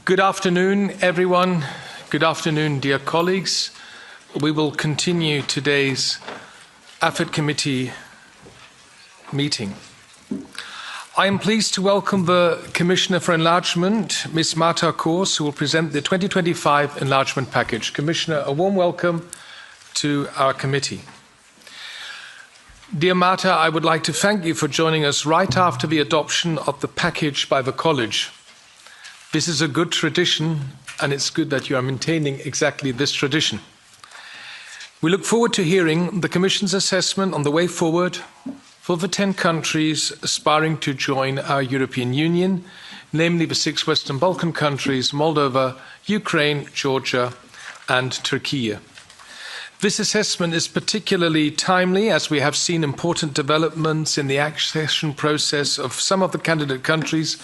Good afternoon, everyone. Good afternoon, dear colleagues. We will continue today's AFET Committee meeting. I am pleased to welcome the Commissioner for Enlargement, Ms. Marta Kors, who will present the 2025 Enlargement Package. Commissioner, a warm welcome to our committee. Dear Marta, I would like to thank you for joining us right after the adoption of the package by the College. This is a good tradition, and it's good that you are maintaining exactly this tradition. We look forward to hearing the Commission's assessment on the way forward for the 10 countries aspiring to join our European Union, namely the 6 Western Balkan countries, Moldova, Ukraine, Georgia, and Turkey. This assessment is particularly timely as we have seen important developments in the accession process of some of the candidate countries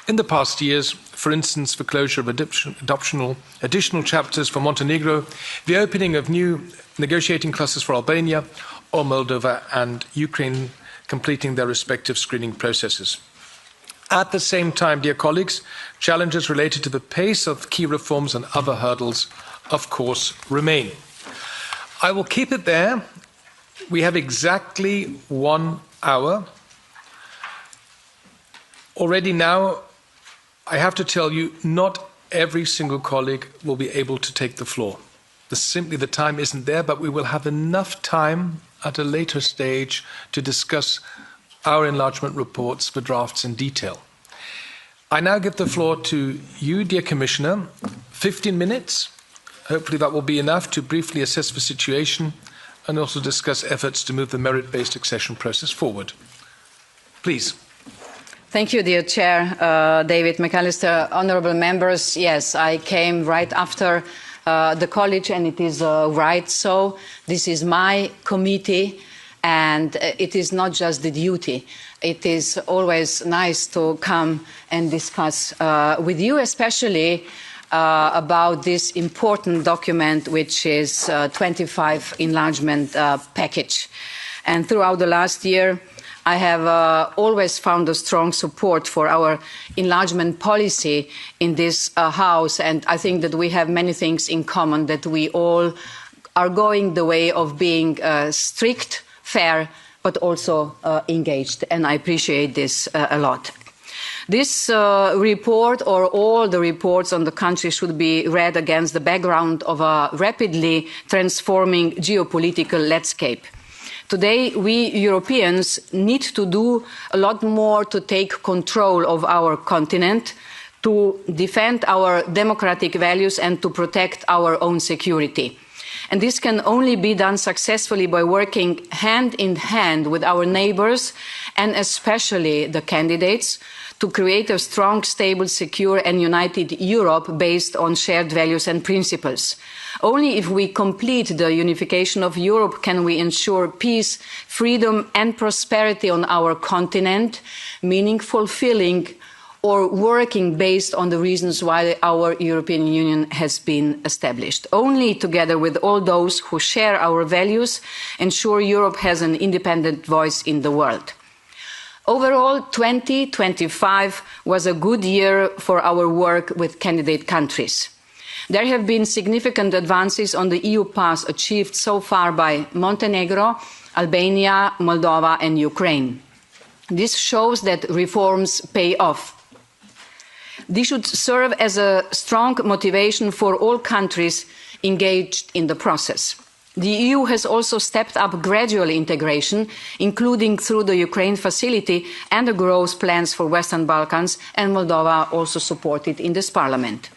in the past years, for instance, the closure of additional chapters for Montenegro, the opening of new negotiating clusters for Albania, or Moldova and Ukraine completing their respective screening processes. At the same time, dear colleagues, challenges related to the pace of key reforms and other hurdles, of course, remain. I will keep it there. We have exactly 1 hour. Already now, I have to tell you, not every single colleague will be able to take the floor. Simply the time isn't there, but we will have enough time at a later stage to discuss our enlargement reports, the drafts in detail. I now give the floor to you, dear Commissioner, 15 minutes. Hopefully that will be enough to briefly assess the situation and also discuss efforts to move the merit-based accession process forward. Please. Thank you, dear Chair, David McAllister. Honourable members, yes, I came right after the College, and it is right so. This is my committee, and it is not just the duty. It is always nice to come and discuss with you, especially about this important document, which is 25 enlargement package. And throughout the last year, I have always found a strong support for our enlargement policy in this House, and I think that we have many things in common, that we all are going the way of being strict, fair, but also engaged, and I appreciate this a lot. This report, or all the reports on the country, should be read against the background of a rapidly transforming geopolitical landscape. Today, we Europeans need to do a lot more to take control of our continent, to defend our democratic values and to protect our own security. And this can only be done successfully by working hand in hand with our neighbours, and especially the candidates, to create a strong, stable, secure and united Europe based on shared values and principles. Only if we complete the unification of Europe can we ensure peace, freedom and prosperity on our continent, meaning fulfilling or working based on the reasons why our European Union has been established. Only together with all those who share our values ensure Europe has an independent voice in the world. Overall, 2025 was a good year for our work with candidate countries. There have been significant advances on the EU path achieved so far by Montenegro, Albania, Moldova and Ukraine. This shows that reforms pay off. This should serve as a strong motivation for all countries engaged in the process. The EU has also stepped up gradual integration, including through the Ukraine facility and the growth plans for Western Balkans, and Moldova also supported in this Parliament.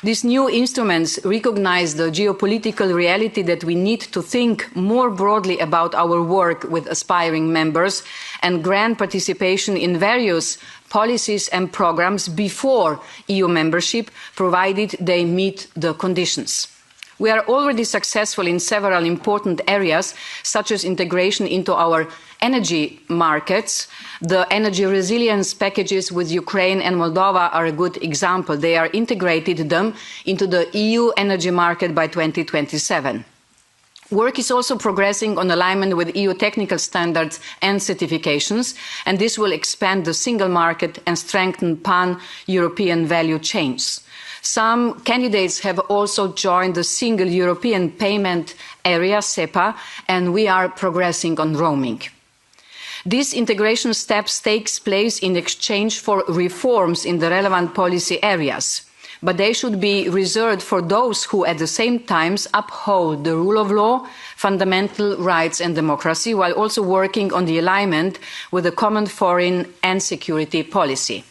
These new instruments recognise the geopolitical reality that we need to think more broadly about our work with aspiring members and grant participation in various policies and programmes before EU membership, provided they meet the conditions. We are already successful in several important areas, such as integration into our energy markets. The energy resilience packages with Ukraine and Moldova are a good example. They are integrated them into the EU energy market by 2027. Work is also progressing on alignment with EU technical standards and certifications, and this will expand the single market and strengthen pan-European value chains. Some candidates have also joined the Single European Payment Area, SEPA, and we are progressing on roaming. These integration steps take place in exchange for reforms in the relevant policy areas, but they should be reserved for those who at the same time uphold the rule of law, fundamental rights and democracy, while also working on the alignment with the common foreign and security policy.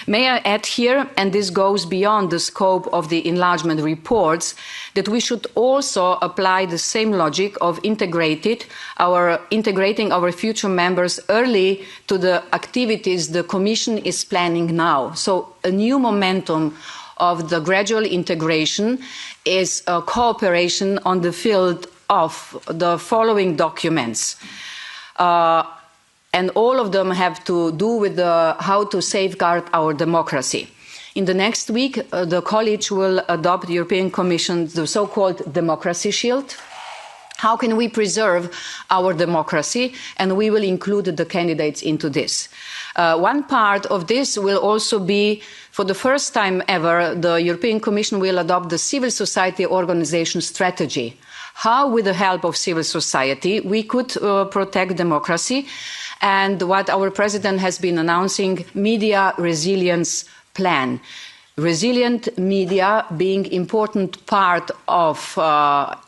May I add here, and this goes beyond the scope of the enlargement reports, that we should also apply the same logic of integrating our future members early to the activities the Commission is planning now. So a new momentum of the gradual integration is cooperation on the field of the following documents. And all of them have to do with how to safeguard our democracy. In the next week, the College will adopt the European Commission, the so-called Democracy Shield. How can we preserve our democracy? And we will include the candidates into this. One part of this will also be, for the first time ever, the European Commission will adopt the civil society organization strategy. How, with the help of civil society, we could protect democracy, and what our President has been announcing, media resilience plan. Resilient media being an important part of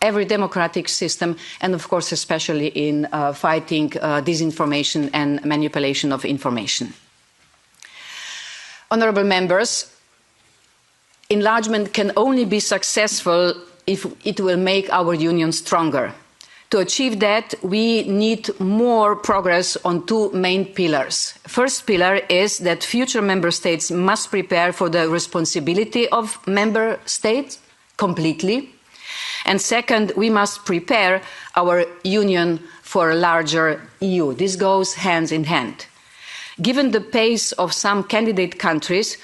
every democratic system, and of course especially in fighting disinformation and manipulation of information. Honourable members, enlargement can only be successful if it will make our union stronger. To achieve that, we need more progress on two main pillars. First pillar is that future member states must prepare for the responsibility of member states completely. And second, we must prepare our union for a larger EU. This goes hand in hand. Given the pace of some candidate countries,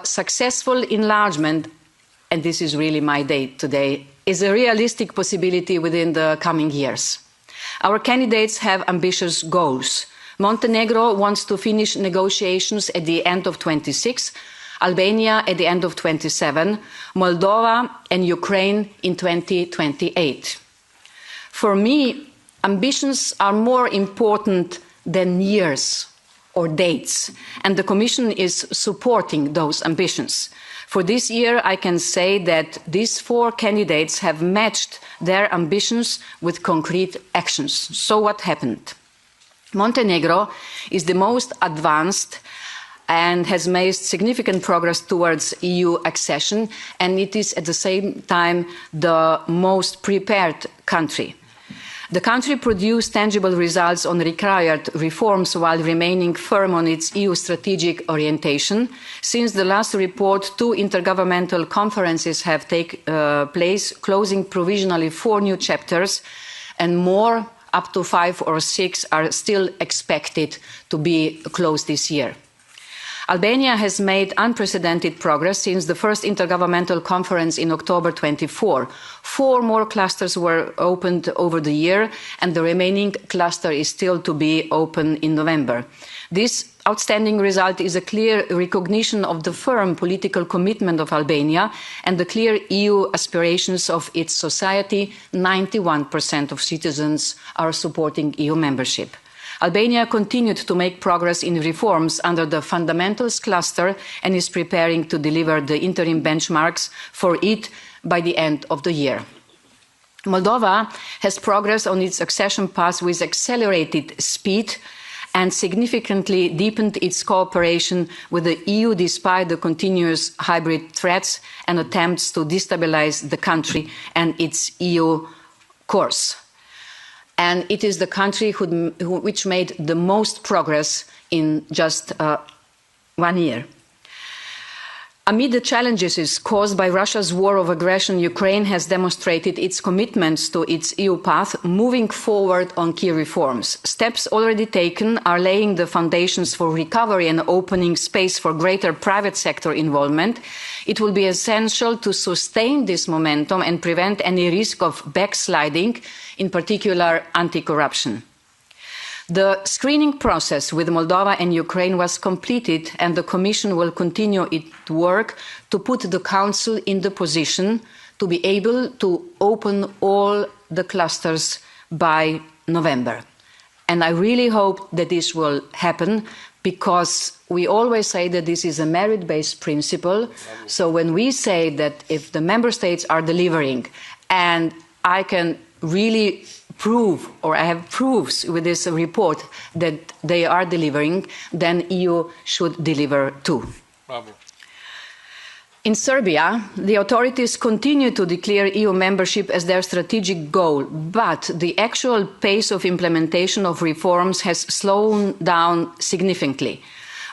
successful enlargement, and this is really my day today, is a realistic possibility within the coming years. Our candidates have ambitious goals. Montenegro wants to finish negotiations at the end of 26, Albania at the end of 27, Moldova and Ukraine in 2028. For me, ambitions are more important than years or dates, and the Commission is supporting those ambitions. For this year, I can say that these four candidates have matched their ambitions with concrete actions. So what happened? Montenegro is the most advanced and has made significant progress towards EU accession, and it is at the same time the most prepared country. The country produced tangible results on required reforms while remaining firm on its EU strategic orientation. Since the last report, 2 intergovernmental conferences have taken place, closing provisionally 4 new chapters, and more, up to 5 or 6, are still expected to be closed this year. Albania has made unprecedented progress since the first intergovernmental conference in October 24. 4 more clusters were opened over the year, and the remaining cluster is still to be open in November. This outstanding result is a clear recognition of the firm political commitment of Albania and the clear EU aspirations of its society. 91% of citizens are supporting EU membership. Albania continued to make progress in reforms under the fundamentals cluster and is preparing to deliver the interim benchmarks for it by the end of the year. Moldova has progressed on its accession path with accelerated speed and significantly deepened its cooperation with the EU despite the continuous hybrid threats and attempts to destabilize the country and its EU course. And it is the country which made the most progress in just 1 year. Amid the challenges caused by Russia's war of aggression, Ukraine has demonstrated its commitments to its EU path, moving forward on key reforms. Steps already taken are laying the foundations for recovery and opening space for greater private sector involvement. It will be essential to sustain this momentum and prevent any risk of backsliding, in particular anti-corruption. The screening process with Moldova and Ukraine was completed, and the Commission will continue its work to put the Council in the position to be able to open all the clusters by November. And I really hope that this will happen, because we always say that this is a merit-based principle. So when we say that if the member states are delivering, and I can really prove, or I have proofs with this report that they are delivering, then EU should deliver too. Bravo. In Serbia, the authorities continue to declare EU membership as their strategic goal, but the actual pace of implementation of reforms has slowed down significantly.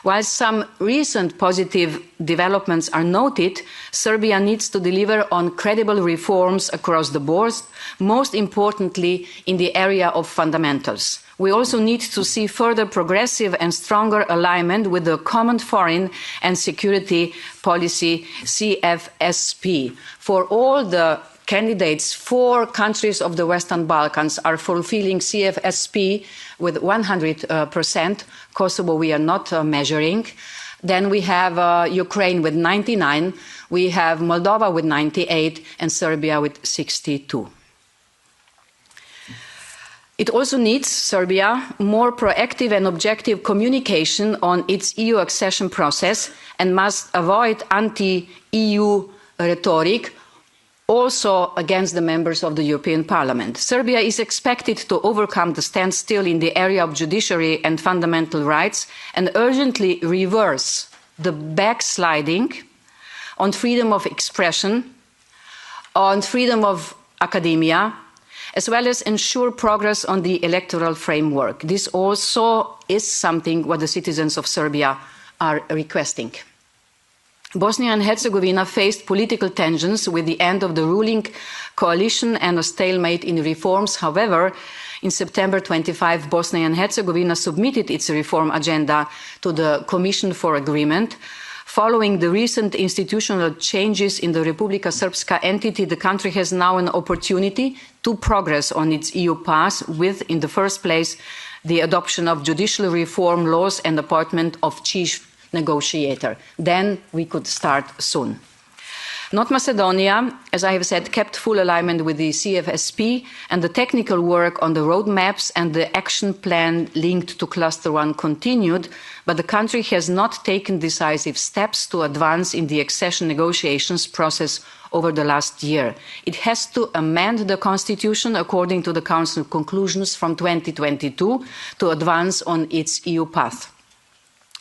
While some recent positive developments are noted, Serbia needs to deliver on credible reforms across the board, most importantly in the area of fundamentals. We also need to see further progressive and stronger alignment with the Common Foreign and Security Policy, CFSP. For all the candidates, 4 countries of the Western Balkans are fulfilling CFSP with 100%. Kosovo we are not measuring. Then we have Ukraine with 99, we have Moldova with 98, and Serbia with 62. It also needs, Serbia, more proactive and objective communication on its EU accession process, and must avoid anti-EU rhetoric, also against the members of the European Parliament. Serbia is expected to overcome the standstill in the area of judiciary and fundamental rights, and urgently reverse the backsliding on freedom of expression, on freedom of academia, as well as ensure progress on the electoral framework. This also is something what the citizens of Serbia are requesting. Bosnia and Herzegovina faced political tensions with the end of the ruling coalition and a stalemate in reforms. However, in September 25, Bosnia and Herzegovina submitted its reform agenda to the Commission for Agreement. Following the recent institutional changes in the Republika Srpska entity, the country has now an opportunity to progress on its EU path with, in the first place, the adoption of judicial reform laws and appointment of chief negotiator. Then we could start soon. North Macedonia, as I have said, kept full alignment with the CFSP, and the technical work on the roadmaps and the action plan linked to Cluster 1 continued, but the country has not taken decisive steps to advance in the accession negotiations process over the last year. It has to amend the constitution according to the Council conclusions from 2022 to advance on its EU path.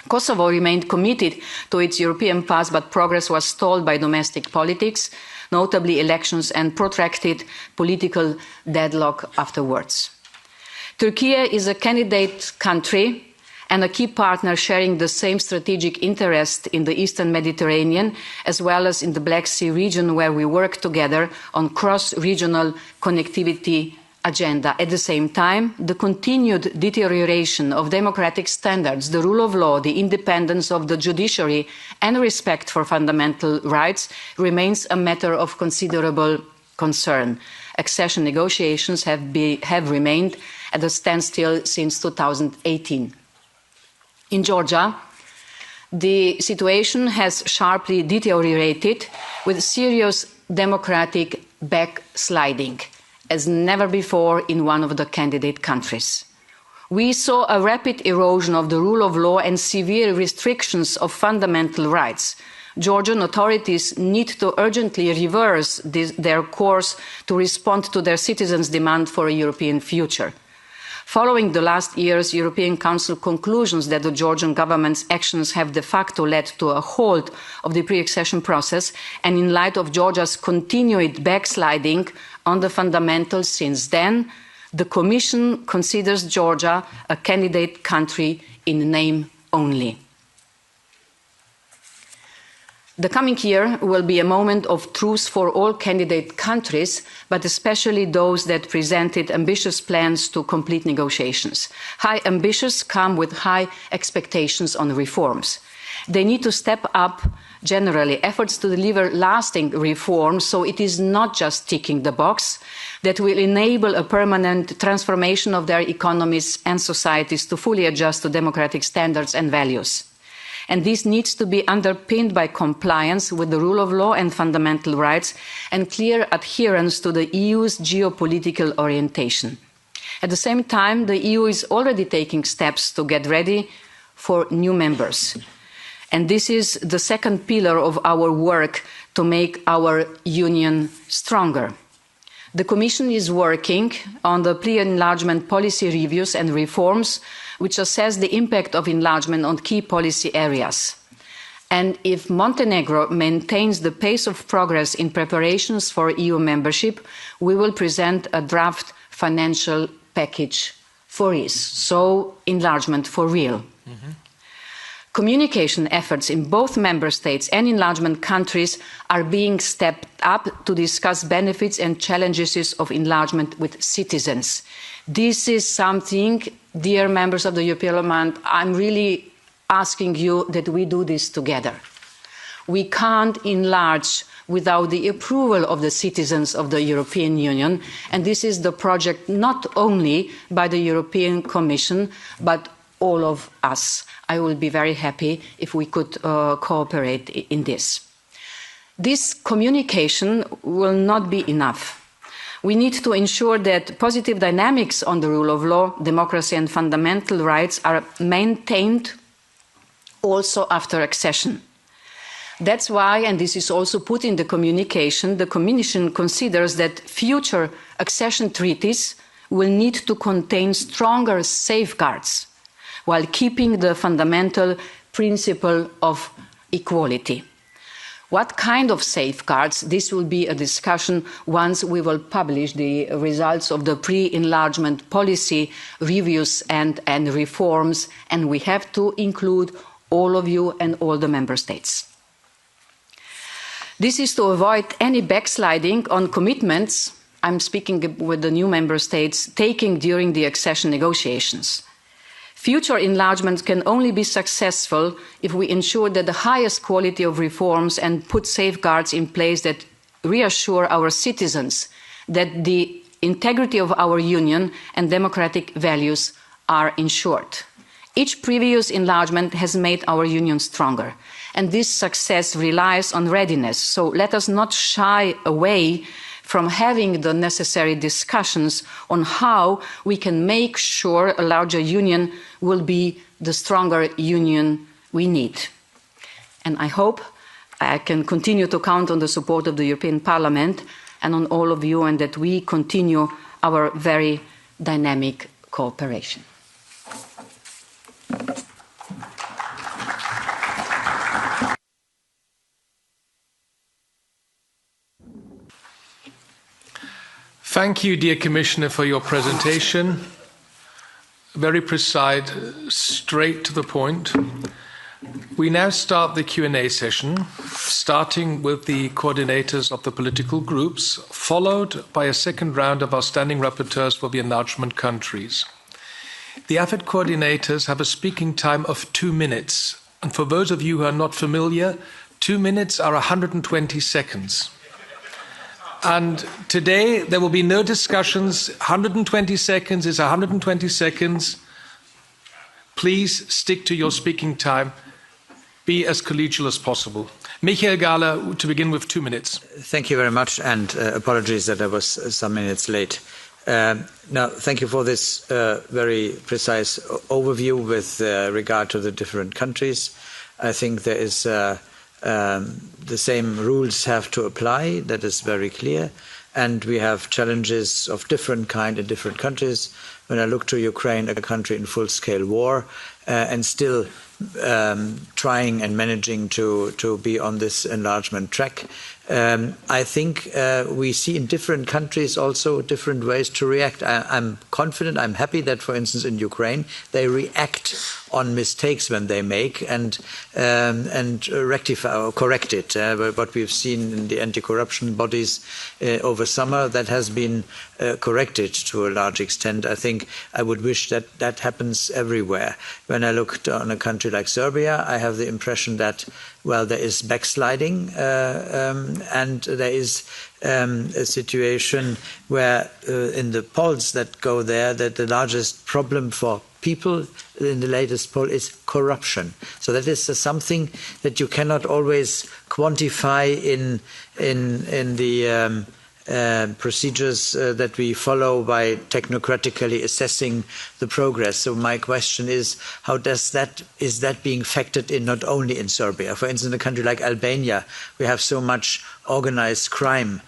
Kosovo remained committed to its European path, but progress was stalled by domestic politics, notably elections and protracted political deadlock afterwards. Turkey is a candidate country and a key partner sharing the same strategic interest in the Eastern Mediterranean, as well as in the Black Sea region, where we work together on cross-regional connectivity agenda. At the same time, the continued deterioration of democratic standards, the rule of law, the independence of the judiciary, and respect for fundamental rights remains a matter of considerable concern. Accession negotiations have remained at a standstill since 2018. In Georgia, the situation has sharply deteriorated, with serious democratic backsliding, as never before in one of the candidate countries. We saw a rapid erosion of the rule of law and severe restrictions of fundamental rights. Georgian authorities need to urgently reverse their course to respond to their citizens' demand for a European future. Following the last year's European Council conclusions that the Georgian government's actions have de facto led to a halt of the pre-accession process, and in light of Georgia's continued backsliding on the fundamentals since then, the Commission considers Georgia a candidate country in name only. The coming year will be a moment of truth for all candidate countries, but especially those that presented ambitious plans to complete negotiations. High ambitions come with high expectations on reforms. They need to step up generally efforts to deliver lasting reforms, so it is not just ticking the box, that will enable a permanent transformation of their economies and societies to fully adjust to democratic standards and values. And this needs to be underpinned by compliance with the rule of law and fundamental rights and clear adherence to the EU's geopolitical orientation. At the same time, the EU is already taking steps to get ready for new members. And this is the second pillar of our work to make our union stronger. The Commission is working on the pre-enlargement policy reviews and reforms which assess the impact of enlargement on key policy areas. And if Montenegro maintains the pace of progress in preparations for EU membership, we will present a draft financial package for it. So, enlargement for real. Mm-hmm. Communication efforts in both member states and enlargement countries are being stepped up to discuss benefits and challenges of enlargement with citizens. This is something, dear members of the European Parliament, I'm really asking you that we do this together. We can't enlarge without the approval of the citizens of the European Union, and this is the project not only by the European Commission, but all of us. I will be very happy if we could cooperate in this. This communication will not be enough. We need to ensure that positive dynamics on the rule of law, democracy and fundamental rights are maintained also after accession. That's why, and this is also put in the Commission considers that future accession treaties will need to contain stronger safeguards while keeping the fundamental principle of equality. What kind of safeguards? This will be a discussion once we will publish the results of the pre-enlargement policy reviews and reforms, and we have to include all of you and all the member states. This is to avoid any backsliding on commitments, I'm speaking with the new member states, taking during the accession negotiations. Future enlargements can only be successful if we ensure that the highest quality of reforms and put safeguards in place that reassure our citizens that the integrity of our union and democratic values are ensured. Each previous enlargement has made our union stronger, and this success relies on readiness. So let us not shy away from having the necessary discussions on how we can make sure a larger union will be the stronger union we need. And I hope I can continue to count on the support of the European Parliament and on all of you, and that we continue our very dynamic cooperation. Thank you, dear Commissioner, for your presentation. Very precise, straight to the point. We now start the Q&A session, starting with the coordinators of the political groups, followed by a second round of our standing rapporteurs for the enlargement countries. The AFET coordinators have a speaking time of 2 minutes. And for those of you who are not familiar, 2 minutes are 120 seconds. And today there will be no discussions. 120 seconds is 120 seconds. Please stick to your speaking time. Be as collegial as possible. Michael Gahler, to begin with 2 minutes. Thank you very much, and apologies that I was some minutes late. Now, thank you for this very precise overview with regard to the different countries. I think there is the same rules have to apply. That is very clear. And we have challenges of different kind in different countries. When I look to Ukraine, a country in full-scale war, and still trying and managing to be on this enlargement track, I think we see in different countries also different ways to react. I'm confident, I'm happy that, for instance, in Ukraine, they react on mistakes when they make and rectify or correct it. What we've seen in the anti-corruption bodies over summer, that has been corrected to a large extent. I think I would wish that that happens everywhere. When I looked on a country like Serbia, I have the impression that, well, there is backsliding and there is a situation where in the polls that go there, that the largest problem for people in the latest poll is corruption. So that is something that you cannot always quantify in the procedures that we follow by technocratically assessing the progress. So my question is that being factored in not only in Serbia? For instance, in a country like Albania, we have so much organized crime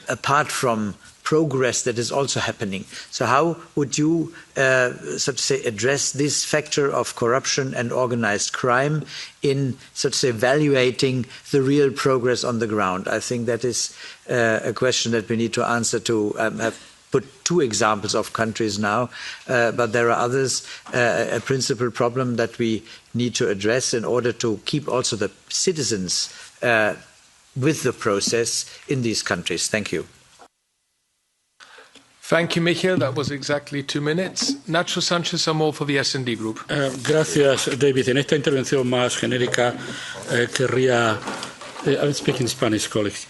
apart from progress that is also happening. So how would you, so to say, address this factor of corruption and organized crime in, so to say, evaluating the real progress on the ground? I think that is a question that we need to answer to. I've put two examples of countries now, but there are others, a principal problem that we need to address in order to keep also the citizens with the process in these countries. Thank you. Thank you, Michael. That was exactly 2 minutes. Nacho Sánchez Amor for the S&D Group. Gracias, David. En esta intervención más genérica querría, I'm speaking Spanish, colleagues.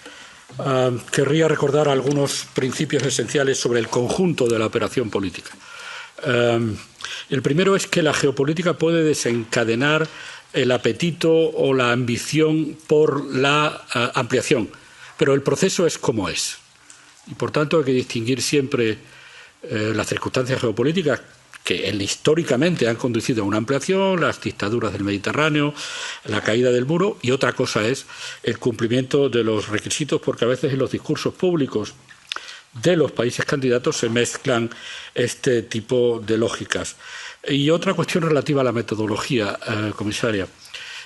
Querría recordar algunos principios esenciales sobre el conjunto de la operación política. El primero es que la geopolítica puede desencadenar el apetito o la ambición por la ampliación, pero el proceso es como es. Y, por tanto, hay que distinguir siempre las circunstancias geopolíticas que históricamente han conducido a una ampliación, las dictaduras del Mediterráneo, la caída del muro, y otra cosa es el cumplimiento de los requisitos, porque a veces en los discursos públicos de los países candidatos se mezclan este tipo de lógicas. Y otra cuestión relativa a la metodología, comisaria.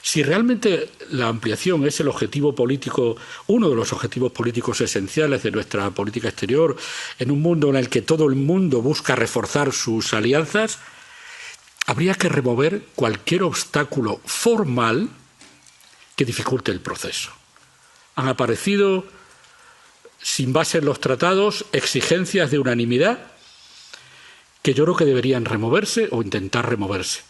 Si realmente la ampliación es el objetivo político, uno de los objetivos políticos esenciales de nuestra política exterior, en un mundo en el que todo el mundo busca reforzar sus alianzas, habría que remover cualquier obstáculo formal que dificulte el proceso. Han aparecido, sin base en los tratados, exigencias de unanimidad que yo creo que deberían removerse o intentar removerse.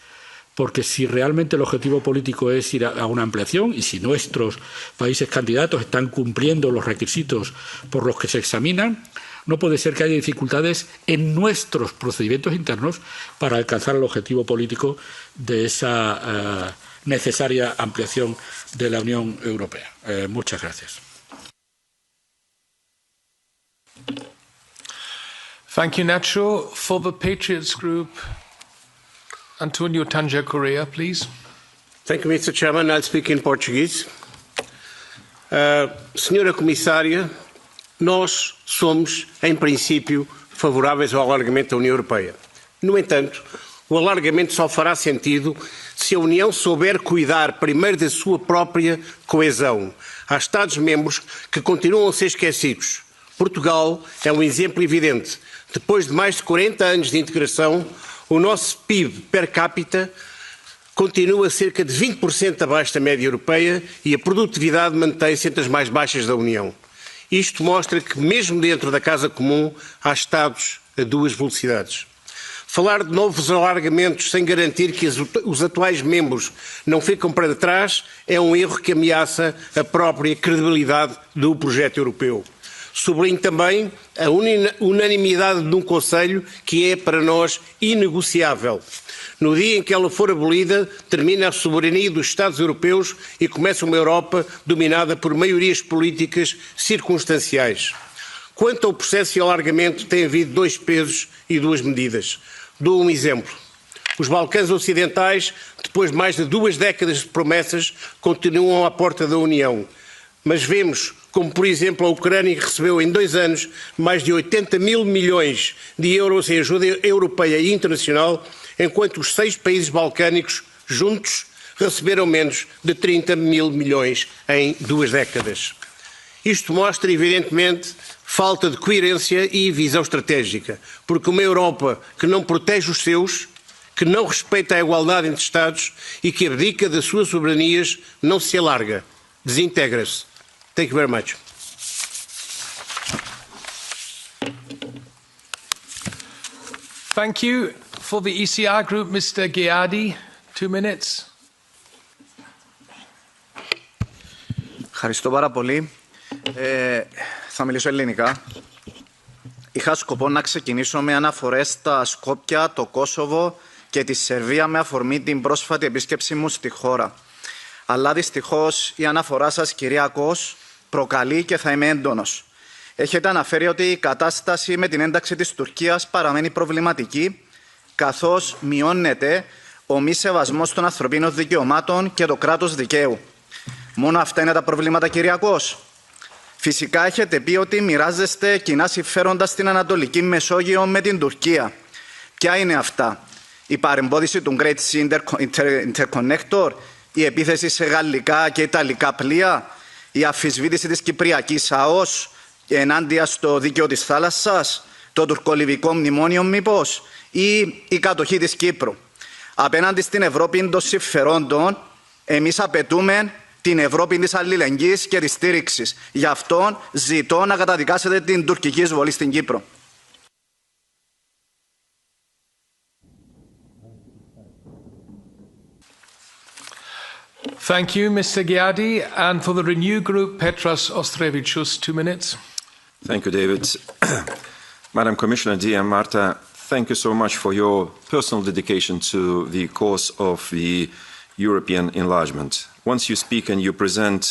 Porque si realmente el objetivo político es ir a una ampliación y si nuestros países candidatos están cumpliendo los requisitos por los que se examinan, no puede ser que haya dificultades en nuestros procedimientos internos para alcanzar el objetivo político de esa necesaria ampliación de la Unión Europea. Muchas gracias. Thank you, Nacho. For the Patriots Group, Antonio Tanja Correa, please. Thank you, Mr. Chairman. I'll speak in Portuguese. Senhora Comissária, nós somos, em princípio, favoráveis ao alargamento da União Europeia. No entanto, o alargamento só fará sentido se a União souber cuidar primeiro da sua própria coesão. Há Estados-membros que continuam a ser esquecidos. Portugal é um exemplo evidente. Depois de mais de 40 anos de integração, o nosso PIB per capita continua cerca de 20% abaixo da média europeia e a produtividade mantém-se entre as mais baixas da União. Isto mostra que, mesmo dentro da Casa Comum, há Estados a duas velocidades. Falar de novos alargamentos sem garantir que os atuais membros não ficam para trás é um erro que ameaça a própria credibilidade do projeto europeu. Sublinho também a unanimidade de um Conselho que é, para nós, inegociável. No dia em que ela for abolida, termina a soberania dos Estados europeus e começa uma Europa dominada por maiorias políticas circunstanciais. Quanto ao processo de alargamento, tem havido 2 pesos e 2 medidas. Dou um exemplo. Os Balcãs Ocidentais, depois de mais de 2 décadas de promessas, continuam à porta da União. Mas vemos como, por exemplo, a Ucrânia recebeu em 2 anos mais de 80 mil milhões de euros em ajuda europeia e internacional, enquanto os 6 países balcânicos juntos receberam menos de 30 mil milhões em 2 décadas. Isto mostra, evidentemente, falta de coerência e visão estratégica, porque uma Europa que não protege os seus, que não respeita a igualdade entre Estados e que abdica das suas soberanias não se alarga, desintegra-se. Thank you very much. Thank you. For the ECR group, Mr. Ghiadi, 2 minutes. Ευχαριστώ πάρα πολύ. Θα μιλήσω ελληνικά. Είχα σκοπό να ξεκινήσω με αναφορές στα Σκόπια, το Κόσοβο και τη Σερβία με αφορμή την πρόσφατη επίσκεψή μου στη χώρα. Αλλά δυστυχώς η αναφορά σας, κυρία Κος, προκαλεί και θα είμαι έντονος. Έχετε αναφέρει ότι η κατάσταση με την ένταξη της Τουρκίας παραμένει προβληματική, καθώς μειώνεται ο μη σεβασμός των ανθρωπίνων δικαιωμάτων και το κράτος δικαίου. Μόνο αυτά είναι τα προβλήματα, κυρία Κος? Φυσικά έχετε πει ότι μοιράζεστε κοινά συμφέροντα στην Ανατολική Μεσόγειο με την Τουρκία. Ποια είναι αυτά? Η παρεμπόδιση του Great Sea Interconnector, η επίθεση σε γαλλικά και ιταλικά πλοία, η αμφισβήτηση της Κυπριακής ΑΟΣ ενάντια στο δίκαιο της θάλασσας, το τουρκολιβικό μνημόνιο μήπως, ή η κατοχή της Κύπρου? Απέναντι στην Ευρώπη των συμφερόντων, εμείς απαιτούμε την Ευρώπη της αλληλεγγύης και της στήριξης. Γι' αυτό ζητώ να καταδικάσετε την τουρκική εισβολή στην Κύπρο. Thank you, Mr. Ghiadi. And for the Renew Group, Petros Ostrevichus, 2 minutes. Thank you, David. Madam Commissioner, dear Marta, thank you so much for your personal dedication to the cause of the European enlargement. Once you speak and you present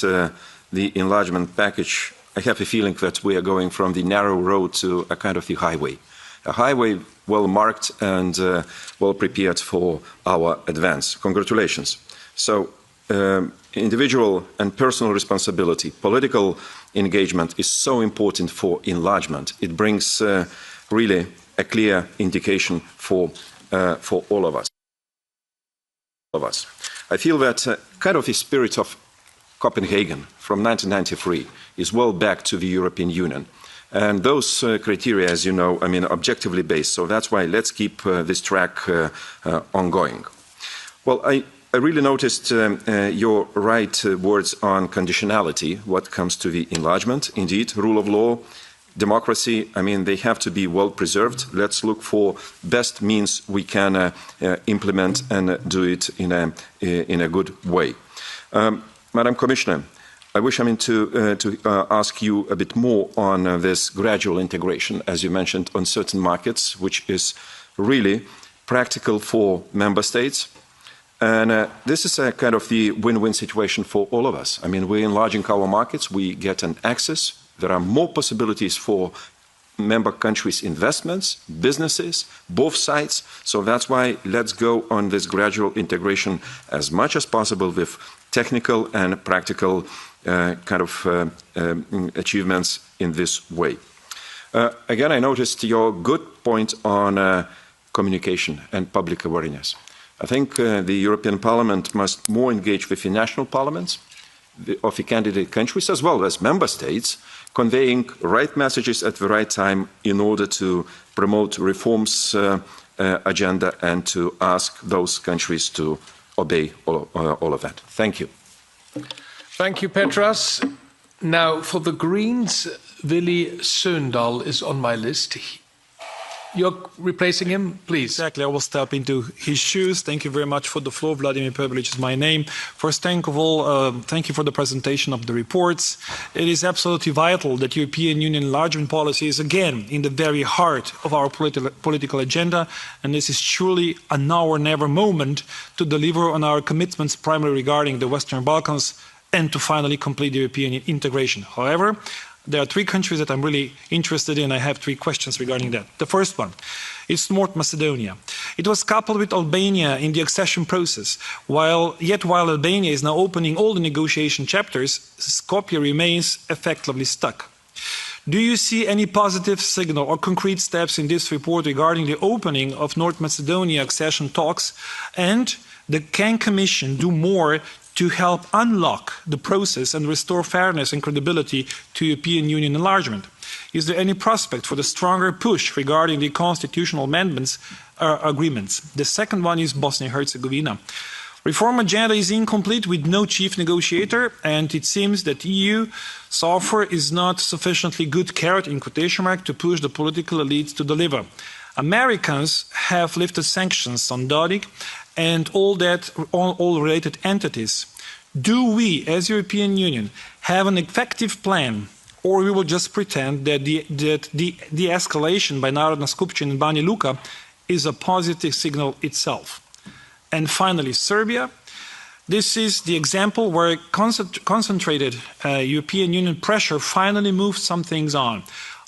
the enlargement package, I have a feeling that we are going from the narrow road to a kind of the highway. A highway well marked and well prepared for our advance. Congratulations. So, individual and personal responsibility, political engagement is so important for enlargement. It brings really a clear indication for all of us. I feel that kind of the spirit of Copenhagen from 1993 is well back to the European Union. And those criteria, as you know, I mean, objectively based. So that's why let's keep this track ongoing. Well, I really noticed your right words on conditionality, what comes to the enlargement. Indeed, rule of law, democracy, I mean, they have to be well preserved. Let's look for best means we can implement and do it in a good way. Madam Commissioner, I wish to ask you a bit more on this gradual integration, as you mentioned, on certain markets, which is really practical for member states. And this is a kind of the win-win situation for all of us. I mean, we're enlarging our markets, we get an access. There are more possibilities for member countries' investments, businesses, both sides. So that's why let's go on this gradual integration as much as possible with technical and practical kind of achievements in this way. Again, I noticed your good point on communication and public awareness. I think the European Parliament must more engage with the national parliaments of the candidate countries as well as member states, conveying right messages at the right time in order to promote reforms agenda and to ask those countries to obey all of that. Thank you. Thank you, Petros. Now, for the Greens, Willy Søndal is on my list. You're replacing him, please. Exactly. I will step into his shoes. Thank you very much for the floor. Vladimir Pavlovich is my name. First, thank you for the presentation of the reports. It is absolutely vital that European Union enlargement policy is again in the very heart of our political agenda, and this is truly a now or never moment to deliver on our commitments, primarily regarding the Western Balkans, and to finally complete the European integration. However, there are three countries that I'm really interested in. I have three questions regarding that. The first one is North Macedonia. It was coupled with Albania in the accession process. While Albania is now opening all the negotiation chapters, Skopje remains effectively stuck. Do you see any positive signal or concrete steps in this report regarding the opening of North Macedonia accession talks? And can Commission do more to help unlock the process and restore fairness and credibility to European Union enlargement? Is there any prospect for the stronger push regarding the constitutional amendments agreements? The second one is Bosnia-Herzegovina. Reform agenda is incomplete with no chief negotiator, and it seems that EU so far is not sufficiently good carrot in quotation mark to push the political elites to deliver. Americans have lifted sanctions on Dodik and all related entities. Do we, as European Union, have an effective plan, or we will just pretend that the escalation by Narodna Skupština in Banja Luka is a positive signal itself? And finally, Serbia. This is the example where concentrated European Union pressure finally moved some things on.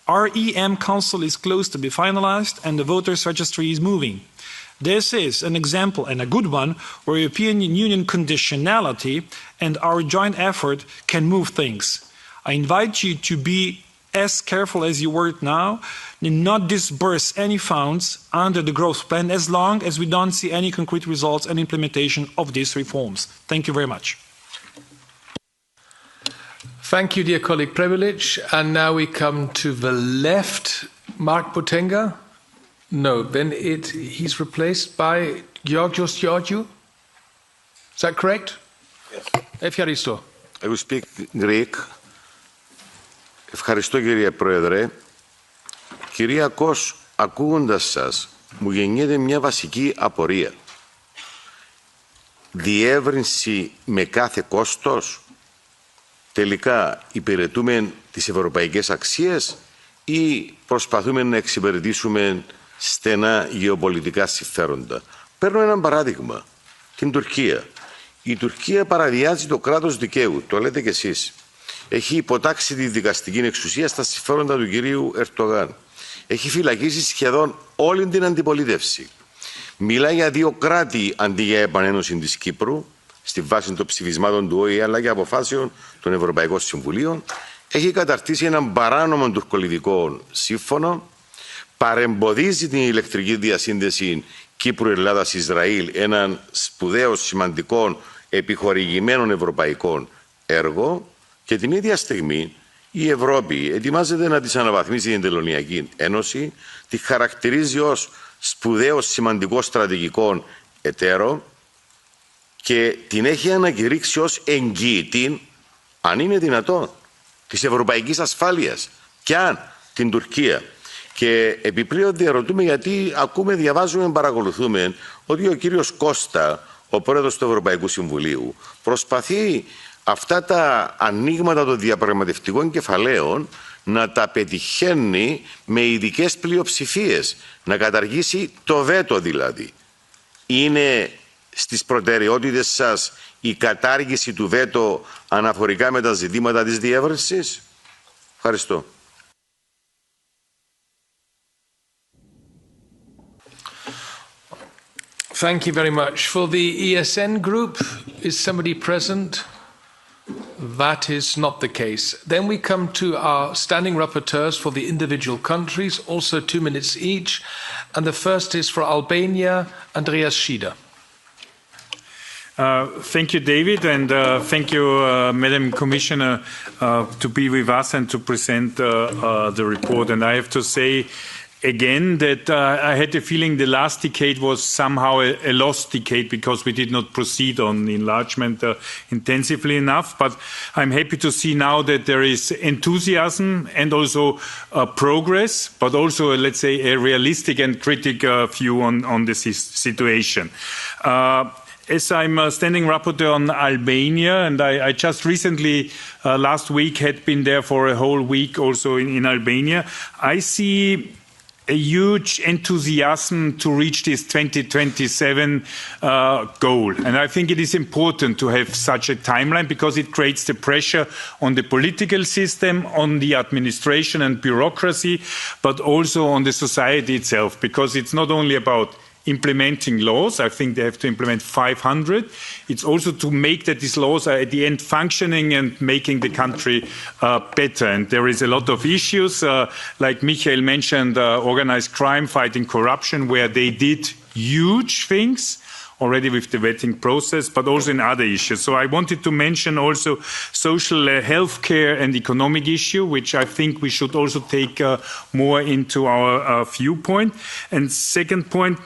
Our EM Council is close to be finalized and the voters' registry is moving. This is an example, and a good one, where European Union conditionality and our joint effort can move things. I invite you to be as careful as you were now, and not disburse any funds under the growth plan as long as we don't see any concrete results and implementation of these reforms. Thank you very much. Thank you, dear colleague Prevelic. And now we come to the left. Mark Botenga? No, then he's replaced by Georgios Georgiou. Is that correct? Yes. Ευχαριστώ. I will speak Greek. Ευχαριστώ κύριε Πρόεδρε. Κυρίακος, ακούγοντας σας, μου γεννιέται μια βασική απορία. Διεύρυνση με κάθε κόστος? Τελικά υπηρετούμε τις ευρωπαϊκές αξίες ή προσπαθούμε να εξυπηρετήσουμε στενά γεωπολιτικά συμφέροντα? Παίρνω ένα παράδειγμα. Την Τουρκία. Η Τουρκία παραβιάζει το κράτος δικαίου, το λέτε κι εσείς. Έχει υποτάξει τη δικαστική εξουσία στα συμφέροντα του κυρίου Ερντογάν. Έχει φυλακίσει σχεδόν όλη την αντιπολίτευση. Μιλάει για δύο κράτη αντί για επανένωση της Κύπρου, στη βάση των ψηφισμάτων του ΟΗΕ αλλά και αποφάσεων των Ευρωπαϊκών Συμβουλίων. Έχει καταρτήσει έναν παράνομο τουρκολιβικό σύμφωνο, παρεμποδίζει την ηλεκτρική διασύνδεση Κύπρου-Ελλάδας-Ισραήλ, έναν σπουδαίο σημαντικό επιχορηγημένο ευρωπαϊκό έργο, και την ίδια στιγμή η Ευρώπη ετοιμάζεται να της αναβαθμίσει την Τελωνειακή Ένωση, τη χαρακτηρίζει ως σπουδαίο σημαντικό στρατηγικό εταίρο και την έχει ανακηρύξει ως εγγυητή, αν είναι δυνατόν, της ευρωπαϊκής ασφάλειας και αν την Τουρκία. Και επιπλέον διαρωτούμε γιατί ακούμε, διαβάζουμε, παρακολουθούμε ότι ο κύριος Κώστα, ο πρόεδρος του Ευρωπαϊκού Συμβουλίου, προσπαθεί αυτά τα ανοίγματα των διαπραγματευτικών κεφαλαίων να τα πετυχαίνει με ειδικές πλειοψηφίες, να καταργήσει το βέτο δηλαδή. Είναι στις προτεραιότητες σας η κατάργηση του βέτο αναφορικά με τα ζητήματα της διεύρυνσης? Ευχαριστώ. Thank you very much. For the ESN group, is somebody present? That is not the case. Then we come to our standing rapporteurs for the individual countries, also 2 minutes each. And the first is for Albania, Andreas Schieder. Thank you, David, and thank you, Madam Commissioner, to be with us and to present the report. And I have to say again that I had the feeling the last decade was somehow a lost decade because we did not proceed on enlargement intensively enough. But I'm happy to see now that there is enthusiasm and also progress, but also, let's say, a realistic and critical view on the situation. As I'm standing rapporteur on Albania, and I just recently, last week, had been there for a whole week also in Albania, I see a huge enthusiasm to reach this 2027 goal. And I think it is important to have such a timeline because it creates the pressure on the political system, on the administration and bureaucracy, but also on the society itself, because it's not only about implementing laws. I think they have to implement 500. It's also to make that these laws are at the end functioning and making the country better. And there is a lot of issues, like Michael mentioned, organized crime, fighting corruption, where they did huge things. already with the vetting process, but also in other issues. So I wanted to mention also social healthcare and economic issue, which I think we should also take more into our viewpoint. And second point,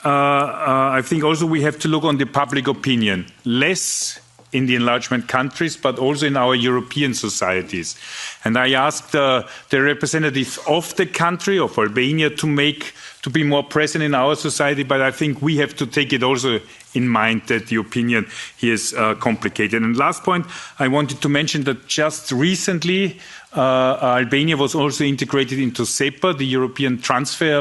I think also we have to look on the public opinion, less in the enlargement countries, but also in our European societies. And I asked the representatives of the country, of Albania, to be more present in our society, but I think we have to take it also in mind that the opinion here is complicated. And last point, I wanted to mention that just recently, Albania was also integrated into SEPA, the European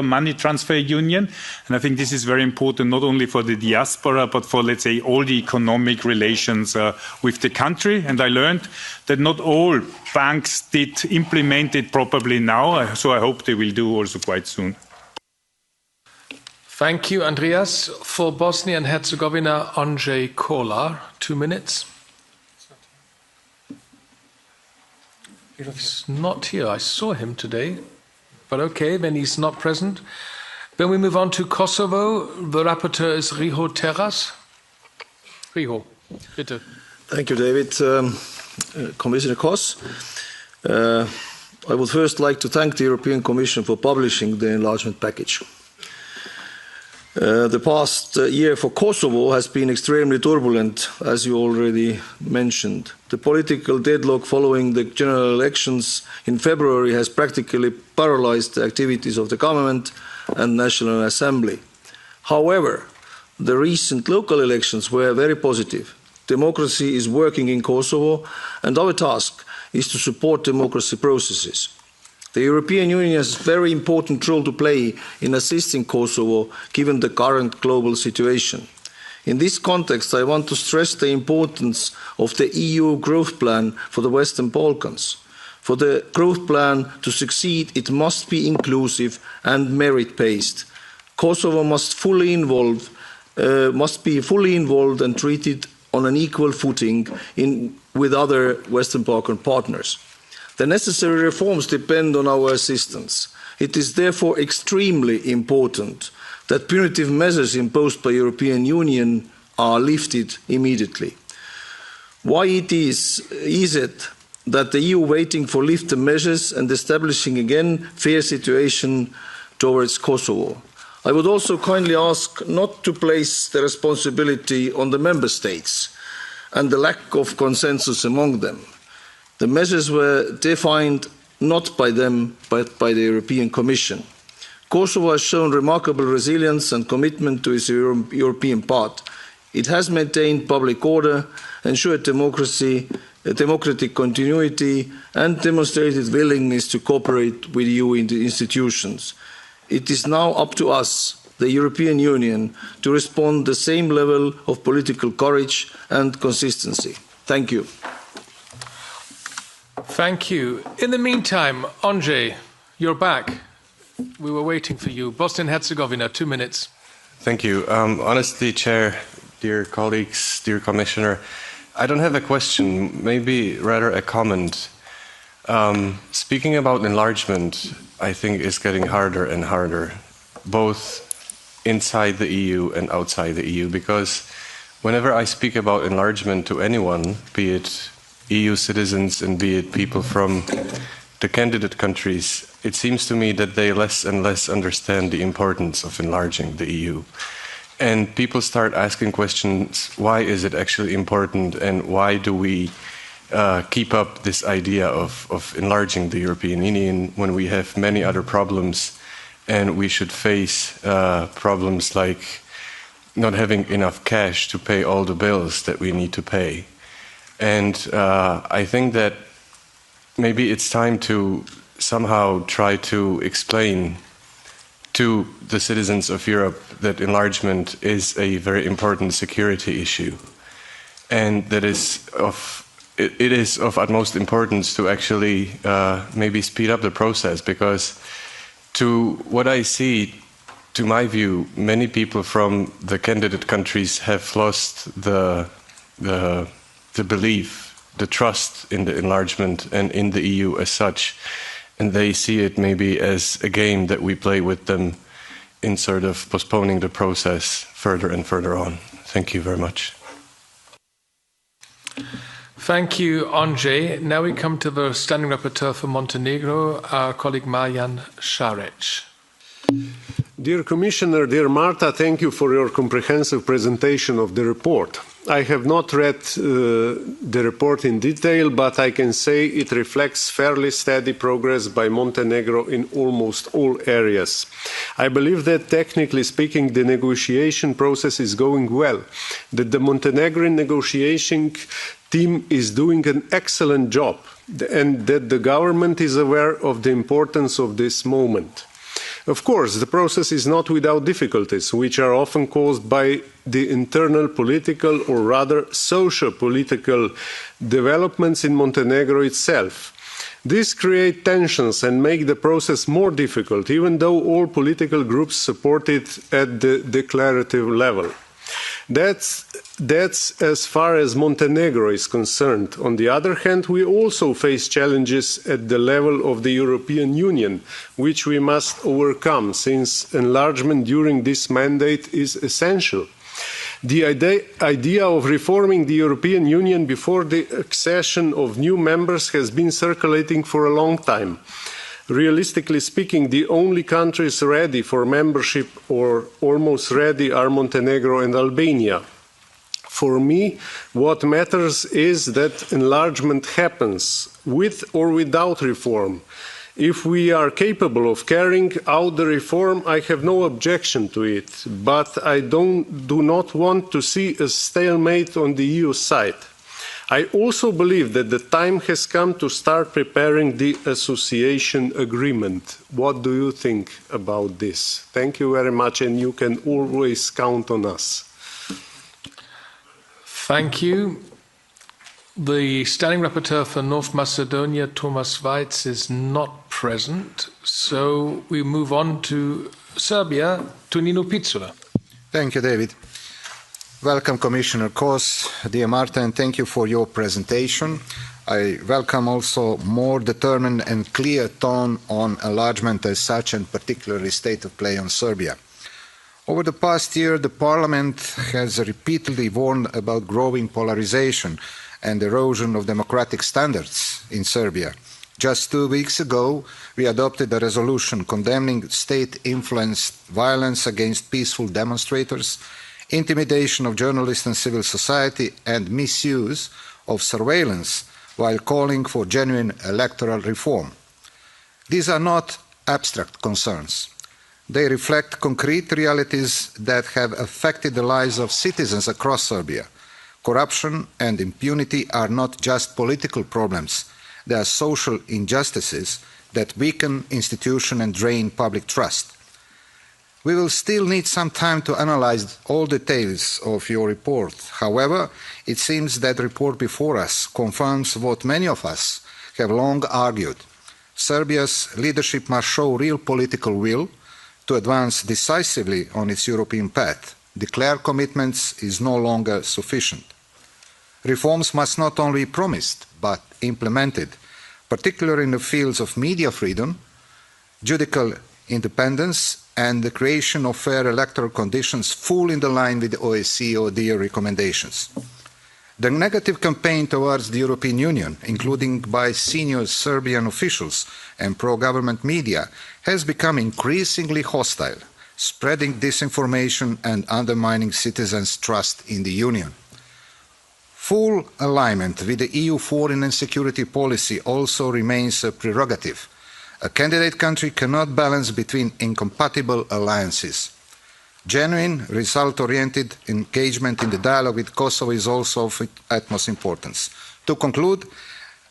Money Transfer Union. And I think this is very important, not only for the diaspora, but for, let's say, all the economic relations with the country. And I learned that not all banks did implement it properly now, so I hope they will do also quite soon. Thank you, Andreas. For Bosnia and Herzegovina, Andrzej Kolar, 2 minutes. He's not here. I saw him today, but okay, then he's not present. Then we move on to Kosovo. The rapporteur is Riho Terras. Riho, bitte. Thank you, David. Commissioner Kos, I would first like to thank the European Commission for publishing the enlargement package. The past year for Kosovo has been extremely turbulent, as you already mentioned. The political deadlock following the general elections in February has practically paralyzed the activities of the government and National Assembly. However, the recent local elections were very positive. Democracy is working in Kosovo, and our task is to support democracy processes. The European Union has a very important role to play in assisting Kosovo, given the current global situation. In this context, I want to stress the importance of the EU growth plan for the Western Balkans. For the growth plan to succeed, it must be inclusive and merit-based. Kosovo must be fully involved and treated on an equal footing with other Western Balkan partners. The necessary reforms depend on our assistance. It is therefore extremely important that punitive measures imposed by the European Union are lifted immediately. Why is it that the EU waiting for lifted measures and establishing again fair situation towards Kosovo? I would also kindly ask not to place the responsibility on the member states and the lack of consensus among them. The measures were defined not by them, but by the European Commission. Kosovo has shown remarkable resilience and commitment to its European path. It has maintained public order, ensured democratic continuity, and demonstrated willingness to cooperate with EU institutions. It is now up to us, the European Union, to respond the same level of political courage and consistency. Thank you. Thank you. In the meantime, Andrzej, you're back. We were waiting for you. Bosnia and Herzegovina, 2 minutes. Thank you. Honestly, Chair, dear colleagues, dear Commissioner, I don't have a question, maybe rather a comment. Speaking about enlargement, I think is getting harder and harder, both inside the EU and outside the EU, because whenever I speak about enlargement to anyone, be it EU citizens and be it people from the candidate countries, it seems to me that they less and less understand the importance of enlarging the EU. And people start asking questions, why is it actually important and why do we keep up this idea of enlarging the European Union when we have many other problems and we should face problems like not having enough cash to pay all the bills that we need to pay. And I think that maybe it's time to somehow try to explain to the citizens of Europe that enlargement is a very important security issue, and that it is of utmost importance to actually maybe speed up the process, because to what I see, to my view, many people from the candidate countries have lost the belief, the trust in the enlargement and in the EU as such, and they see it maybe as a game that we play with them in sort of postponing the process further and further on. Thank you very much. Thank you, Andrzej. Now we come to the Standing Rapporteur for Montenegro, our colleague Marian Šarec. Dear Commissioner, dear Marta, thank you for your comprehensive presentation of the report. I have not read the report in detail, but I can say it reflects fairly steady progress by Montenegro in almost all areas. I believe that, technically speaking, the negotiation process is going well, that the Montenegrin negotiation team is doing an excellent job, and that the government is aware of the importance of this moment. Of course, the process is not without difficulties, which are often caused by the internal political, or rather socio-political, developments in Montenegro itself. These create tensions and make the process more difficult, even though all political groups support it at the declarative level. That's as far as Montenegro is concerned. On the other hand, we also face challenges at the level of the European Union, which we must overcome, since enlargement during this mandate is essential. The idea of reforming the European Union before the accession of new members has been circulating for a long time. Realistically speaking, the only countries ready for membership, or almost ready, are Montenegro and Albania. For me, what matters is that enlargement happens, with or without reform. If we are capable of carrying out the reform, I have no objection to it, but I do not want to see a stalemate on the EU side. I also believe that the time has come to start preparing the association agreement. What do you think about this? Thank you very much, and you can always count on us. Thank you. The Standing Rapporteur for North Macedonia, Thomas Weitz, is not present, so we move on to Serbia, Tonino Picula. Thank you, David. Welcome, Commissioner Kos, dear Marta, and thank you for your presentation. I welcome also more determined and clear tone on enlargement as such, and particularly state of play on Serbia. Over the past year, the Parliament has repeatedly warned about growing polarization and erosion of democratic standards in Serbia. Just 2 weeks ago, we adopted a resolution condemning state-influenced violence against peaceful demonstrators, intimidation of journalists and civil society, and misuse of surveillance, while calling for genuine electoral reform. These are not abstract concerns. They reflect concrete realities that have affected the lives of citizens across Serbia. Corruption and impunity are not just political problems. They are social injustices that weaken institutions and drain public trust. We will still need some time to analyze all details of your report. However, it seems that the report before us confirms what many of us have long argued. Serbia's leadership must show real political will to advance decisively on its European path. Declared commitments is no longer sufficient. Reforms must not only be promised, but implemented, particularly in the fields of media freedom, judicial independence, and the creation of fair electoral conditions fully in line with the OSCE ODIHR recommendations. The negative campaign towards the European Union, including by senior Serbian officials and pro-government media, has become increasingly hostile, spreading disinformation and undermining citizens' trust in the Union. Full alignment with the EU foreign and security policy also remains a prerogative. A candidate country cannot balance between incompatible alliances. Genuine, result-oriented engagement in the dialogue with Kosovo is also of utmost importance. To conclude,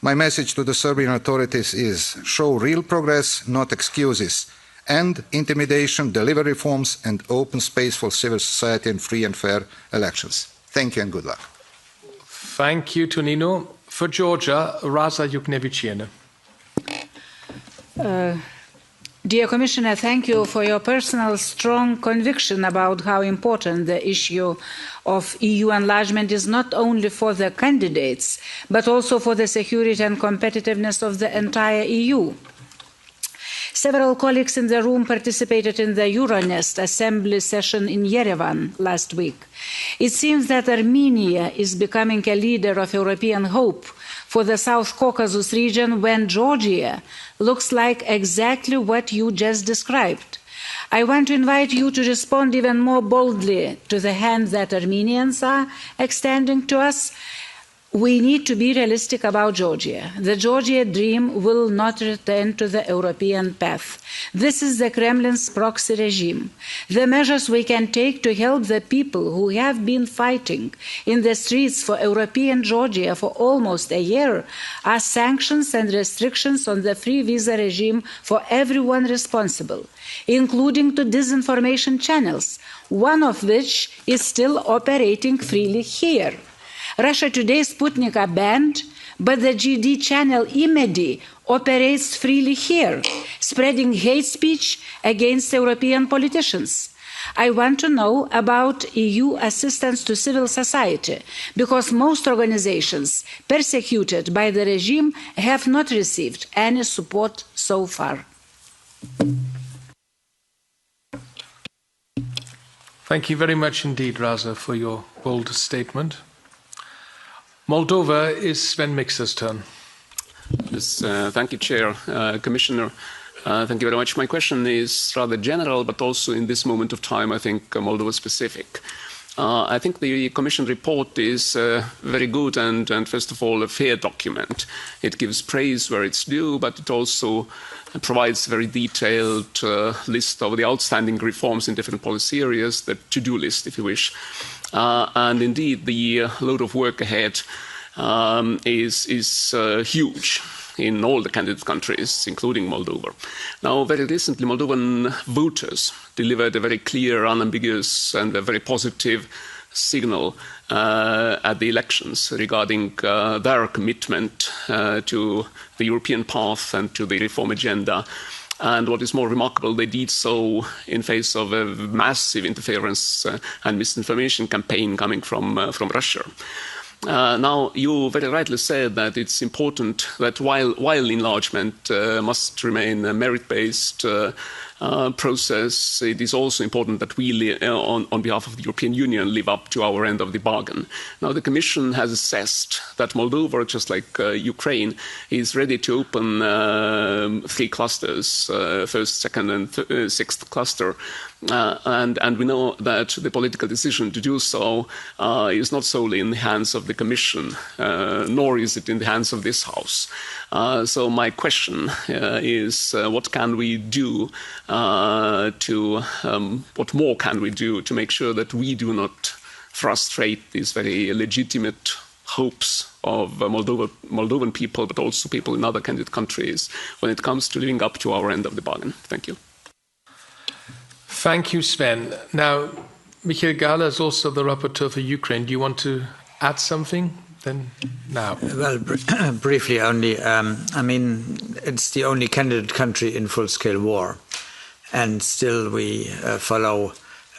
my message to the Serbian authorities is: show real progress, not excuses. End intimidation, deliver reforms, and open space for civil society and free and fair elections. Thank you and good luck. Thank you, Tonino. For Georgia, Raza Yuknevichiene. Dear Commissioner, thank you for your personal strong conviction about how important the issue of EU enlargement is, not only for the candidates, but also for the security and competitiveness of the entire EU. Several colleagues in the room participated in the Euronest Assembly session in Yerevan last week. It seems that Armenia is becoming a leader of European hope for the South Caucasus region when Georgia looks like exactly what you just described. I want to invite you to respond even more boldly to the hand that Armenians are extending to us. We need to be realistic about Georgia. The Georgia dream will not return to the European path. This is the Kremlin's proxy regime. The measures we can take to help the people who have been fighting in the streets for European Georgia for almost a year are sanctions and restrictions on the free visa regime for everyone responsible, including to disinformation channels, one of which is still operating freely here. Russia Today's Sputnik are banned, but the GD channel Imedi operates freely here, spreading hate speech against European politicians. I want to know about EU assistance to civil society, because most organizations persecuted by the regime have not received any support so far. Thank you very much indeed, Raza, for your bold statement. Moldova is Sven Mikser's turn. Yes, thank you, Chair. Commissioner, thank you very much. My question is rather general, but also in this moment of time, I think Moldova specific. I think the Commission report is very good and first of all, a fair document. It gives praise where it's due, but it also provides a very detailed list of the outstanding reforms in different policy areas, the to-do list, if you wish. And indeed, the load of work ahead is huge in all the candidate countries, including Moldova. Now, very recently, Moldovan voters delivered a very clear, unambiguous, and a very positive signal at the elections regarding their commitment to the European path and to the reform agenda. And what is more remarkable, they did so in face of a massive interference and misinformation campaign coming from Russia. Now, you very rightly said that it's important that while enlargement must remain a merit-based process, it is also important that we, on behalf of the European Union, live up to our end of the bargain. Now, the Commission has assessed that Moldova, just like Ukraine, is ready to open 3 clusters, first, second, and sixth cluster. And we know that the political decision to do so is not solely in the hands of the Commission, nor is it in the hands of this House. So my question is, what can we do what more can we do to make sure that we do not frustrate these very legitimate hopes of Moldovan people, but also people in other candidate countries when it comes to living up to our end of the bargain? Thank you. Thank you, Sven. Now, Michael Gahler is also the rapporteur for Ukraine. Do you want to add something? Then now. Well, briefly only. I mean, it's the only candidate country in full-scale war. And still we follow,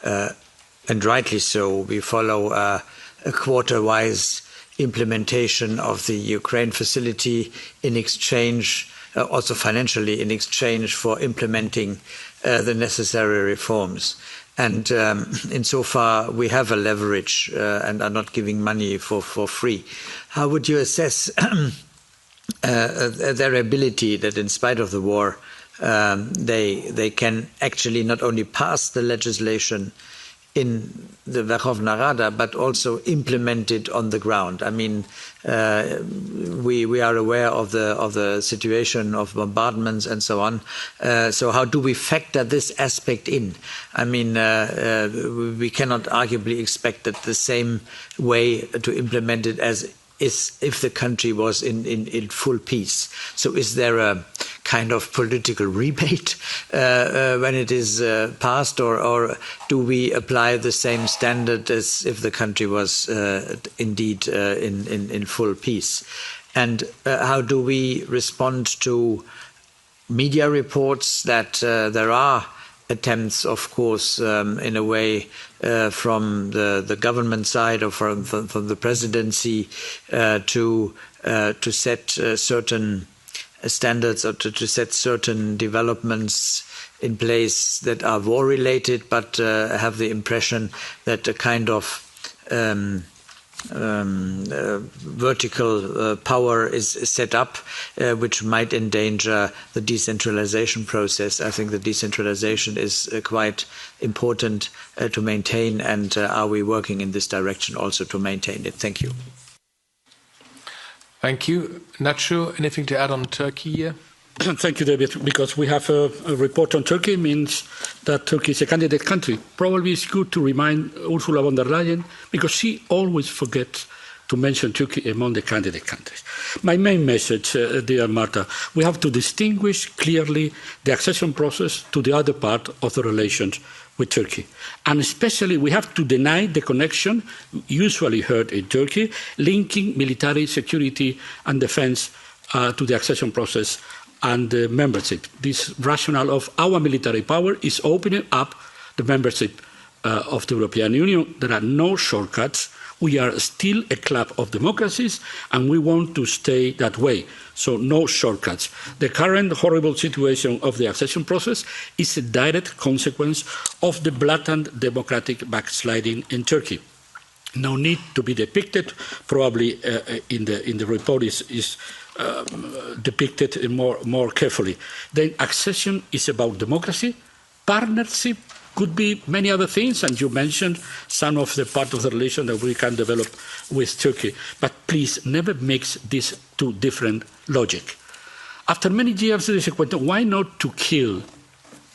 and rightly so, we follow a quarter-wise implementation of the Ukraine facility in exchange, also financially, in exchange for implementing the necessary reforms. And insofar, we have a leverage and are not giving money for free. How would you assess their ability that in spite of the war, they can actually not only pass the legislation in the Verkhovna Rada, but also implement it on the ground? I mean, we are aware of the situation of bombardments and so on. So how do we factor this aspect in? I mean, we cannot arguably expect that the same way to implement it as is if the country was in full peace. So is there a kind of political rebate when it is passed, or do we apply the same standard as if the country was indeed in full peace? And how do we respond to media reports that there are attempts, of course, in a way, from the government side or from the presidency to set certain standards or to set certain developments in place that are war-related, but have the impression that a kind of vertical power is set up, which might endanger the decentralization process. I think the decentralization is quite important to maintain, and are we working in this direction also to maintain it? Thank you. Thank you. Nacho, anything to add on Turkey here? Thank you, David. Because we have a report on Turkey means that Turkey is a candidate country. Probably it's good to remind Ursula von der Leyen, because she always forgets to mention Turkey among the candidate countries. My main message, dear Marta, we have to distinguish clearly the accession process to the other part of the relations with Turkey. And especially we have to deny the connection usually heard in Turkey, linking military security and defense to the accession process and the membership. This rationale of our military power is opening up the membership of the European Union. There are no shortcuts. We are still a club of democracies, and we want to stay that way. So no shortcuts. The current horrible situation of the accession process is a direct consequence of the blatant democratic backsliding in Turkey. No need to be depicted. Probably in the report is depicted more carefully. Then accession is about democracy. Partnership could be many other things, and you mentioned some of the part of the relation that we can develop with Turkey. But please never mix these two different logic. After many years, there is a question: why not to kill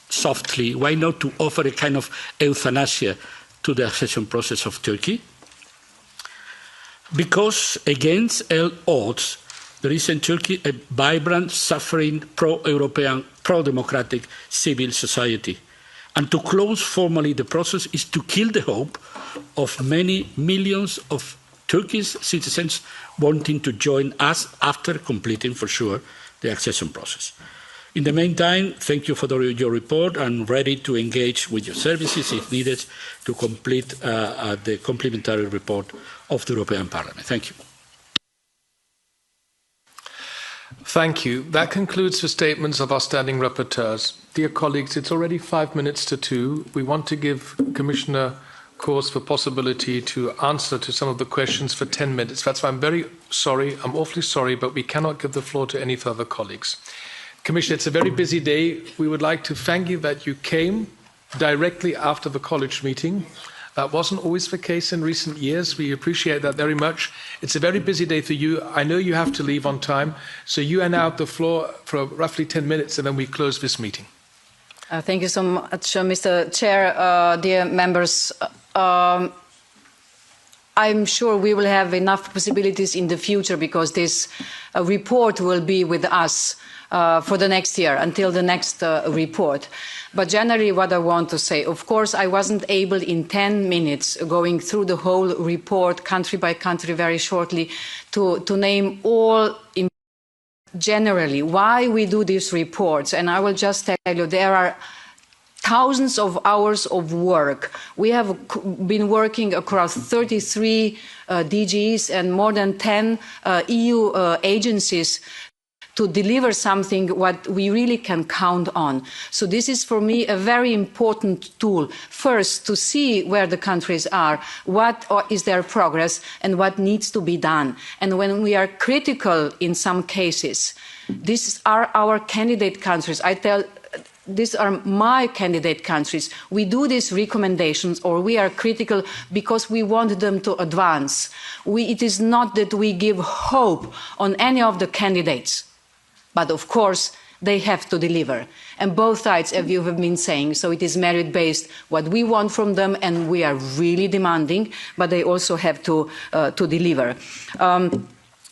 softly? Why not to offer a kind of euthanasia to the accession process of Turkey? Because against all odds, there is in Turkey a vibrant, suffering, pro-European, pro-democratic civil society. And to close formally the process is to kill the hope of many millions of Turkish citizens wanting to join us after completing, for sure, the accession process. In the meantime, thank you for your report. I'm ready to engage with your services if needed to complete the complementary report of the European Parliament. Thank you. Thank you. That concludes the statements of our standing rapporteurs. Dear colleagues, it's already 5 minutes to 2. We want to give Commissioner Kroes the possibility to answer to some of the questions for 10 minutes. That's why I'm very sorry, I'm awfully sorry, but we cannot give the floor to any further colleagues. Commissioner, it's a very busy day. We would like to thank you that you came directly after the college meeting. That wasn't always the case in recent years. We appreciate that very much. It's a very busy day for you. I know you have to leave on time, so you are now at the floor for roughly 10 minutes, and then we close this meeting. Thank you so much, Mr. Chair, dear members. I'm sure we will have enough possibilities in the future, because this report will be with us for the next year, until the next report. But generally, what I want to say, of course, I wasn't able in 10 minutes going through the whole report, country by country, very shortly, to name all generally why we do these reports. And I will just tell you, there are thousands of hours of work. We have been working across 33 DGs and more than 10 EU agencies to deliver something what we really can count on. So this is for me a very important tool. First, to see where the countries are, what is their progress and what needs to be done. And when we are critical in some cases, these are our candidate countries. These are my candidate countries. We do these recommendations, or we are critical because we want them to advance. It is not that we give hope on any of the candidates. But of course, they have to deliver. And both sides, as you have been saying, so it is merit-based, what we want from them, and we are really demanding, but they also have to deliver.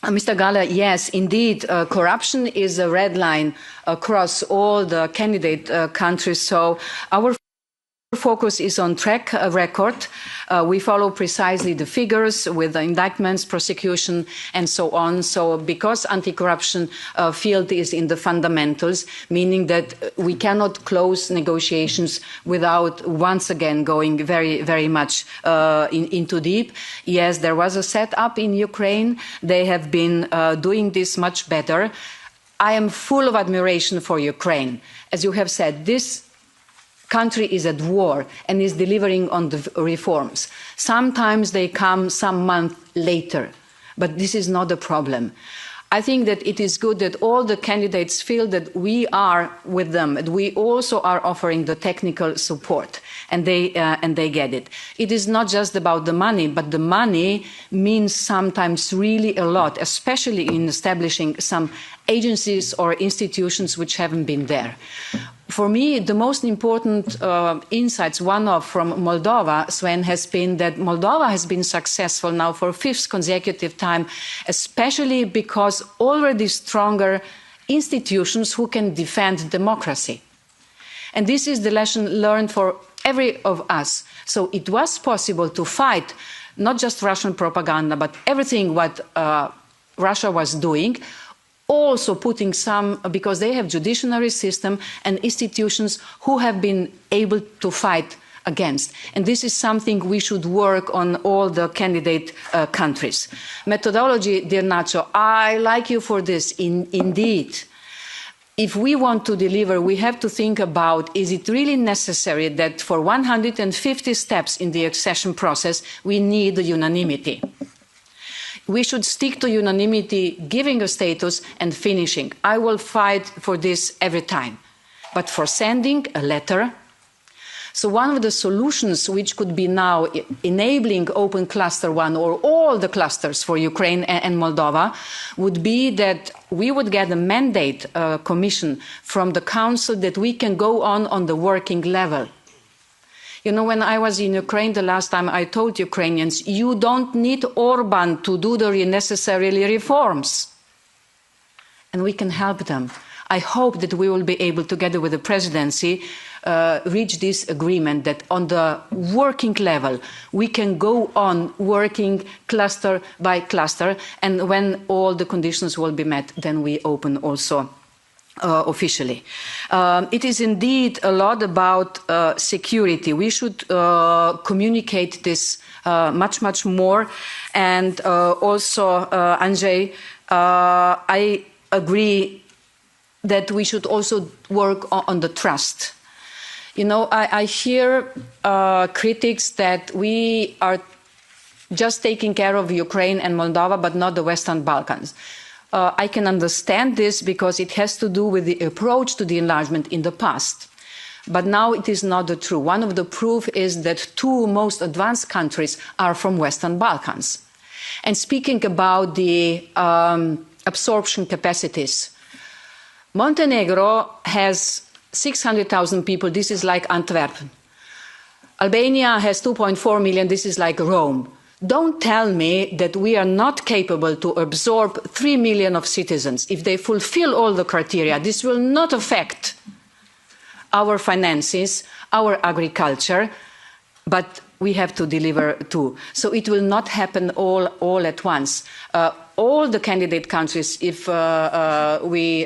Mr. Gahler, yes, indeed, corruption is a red line across all the candidate countries. So our focus is on track record. We follow precisely the figures with the indictments, prosecution, and so on. So because anti-corruption field is in the fundamentals, meaning that we cannot close negotiations without once again going very, very much into deep. Yes, there was a setup in Ukraine. They have been doing this much better. I am full of admiration for Ukraine. As you have said, this country is at war and is delivering on the reforms. Sometimes they come some month later, but this is not a problem. I think that it is good that all the candidates feel that we are with them, that we also are offering the technical support, and they get it. It is not just about the money, but the money means sometimes really a lot, especially in establishing some agencies or institutions which haven't been there. For me, the most important insights, one of from Moldova, Sven, has been that Moldova has been successful now for 5th consecutive time, especially because already stronger institutions who can defend democracy. And this is the lesson learned for every of us. So it was possible to fight not just Russian propaganda, but everything what Russia was doing, also putting some, because they have judiciary system and institutions who have been able to fight against. And this is something we should work on all the candidate countries. Methodology, dear Nacho, I like you for this, indeed. If we want to deliver, we have to think about, is it really necessary that for 150 steps in the accession process, we need unanimity? We should stick to unanimity, giving a status and finishing. I will fight for this every time. But for sending a letter, so one of the solutions which could be now enabling Open Cluster 1 or all the clusters for Ukraine and Moldova would be that we would get a mandate commission from the Council that we can go on the working level. You know, when I was in Ukraine the last time, I told Ukrainians, you don't need Orban to do the necessary reforms. And we can help them. I hope that we will be able, together with the presidency, reach this agreement that on the working level, we can go on working cluster by cluster. And when all the conditions will be met, then we open also officially. It is indeed a lot about security. We should communicate this much more. And also, Andrzej, I agree that we should also work on the trust. You know, I hear critics that we are just taking care of Ukraine and Moldova, but not the Western Balkans. I can understand this because it has to do with the approach to the enlargement in the past. But now it is not the truth. One of the proof is that 2 most advanced countries are from Western Balkans. And speaking about the absorption capacities, Montenegro has 600,000 people. This is like Antwerp. Albania has 2.4 million. This is like Rome. Don't tell me that we are not capable to absorb 3 million of citizens. If they fulfill all the criteria, this will not affect our finances, our agriculture, but we have to deliver too. So it will not happen all at once. All the candidate countries, if we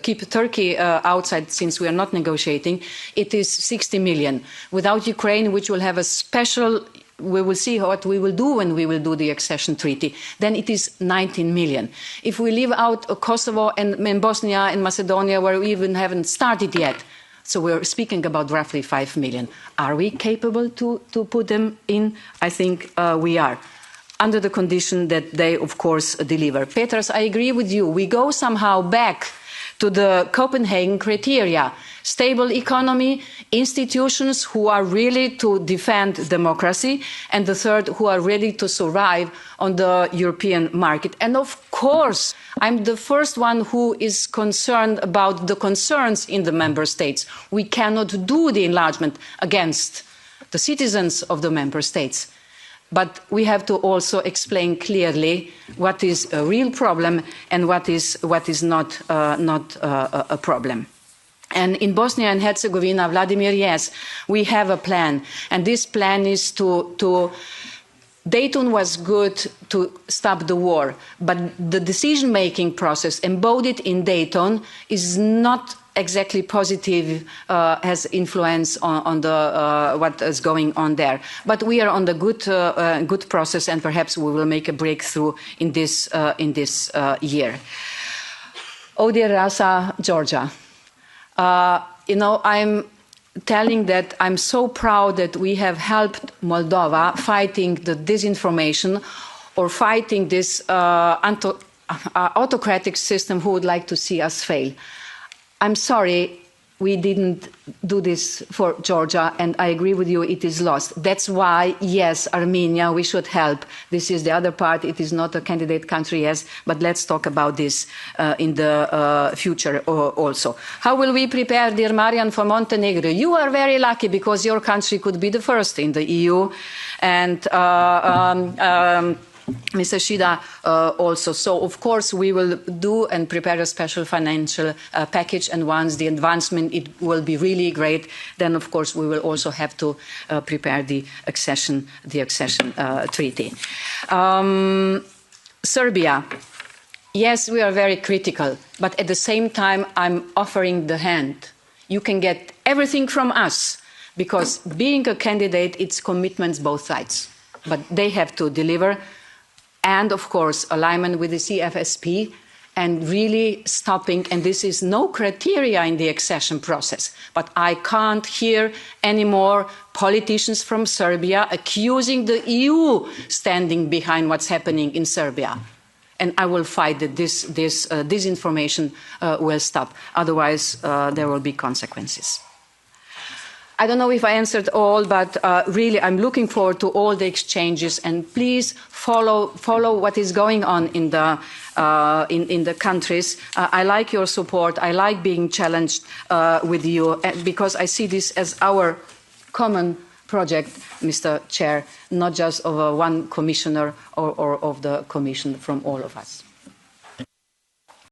keep Turkey outside, since we are not negotiating, it is 60 million. Without Ukraine, which will have a special, we will see what we will do when we will do the accession treaty, then it is 19 million. If we leave out Kosovo and Bosnia and Macedonia, where we even haven't started yet, so we're speaking about roughly 5 million. Are we capable to put them in? I think we are, under the condition that they, of course, deliver. Petras, I agree with you. We go somehow back to the Copenhagen criteria. Stable economy, institutions who are ready to defend democracy, and the third, who are ready to survive on the European market. And of course, I'm the first one who is concerned about the concerns in the member states. We cannot do the enlargement against the citizens of the member states. But we have to also explain clearly what is a real problem and what is not a problem. And in Bosnia and Herzegovina, Vladimir, yes, we have a plan. And this plan is to Dayton was good to stop the war, but the decision-making process embodied in Dayton is not exactly positive, has influence on the what is going on there. But we are on the good process, and perhaps we will make a breakthrough in this year. Oh dear Rasa, Georgia. I'm telling that I'm so proud that we have helped Moldova fighting the disinformation or fighting this autocratic system who would like to see us fail. I'm sorry we didn't do this for Georgia, and I agree with you, it is lost. That's why, yes, Armenia, we should help. This is the other part. It is not a candidate country, yes, but let's talk about this in the future also. How will we prepare, dear Marian, for Montenegro? You are very lucky because your country could be the first in the EU, and Mr. Shida also. So, of course, we will do and prepare a special financial package, and once the advancement it will be really great, then, of course, we will also have to prepare the accession treaty. Serbia. Yes, we are very critical, but at the same time, I'm offering the hand. You can get everything from us, because being a candidate, it's commitments both sides, but they have to deliver. And, of course, alignment with the CFSP and really stopping, and this is no criteria in the accession process, but I can't hear any more politicians from Serbia accusing the EU standing behind what's happening in Serbia. And I will fight that this disinformation will stop. Otherwise, there will be consequences. I don't know if I answered all, but really I'm looking forward to all the exchanges, and please follow what is going on in the countries. I like your support. I like being challenged with you, because I see this as our common project, Mr. Chair, not just of one commissioner or of the Commission, from all of us.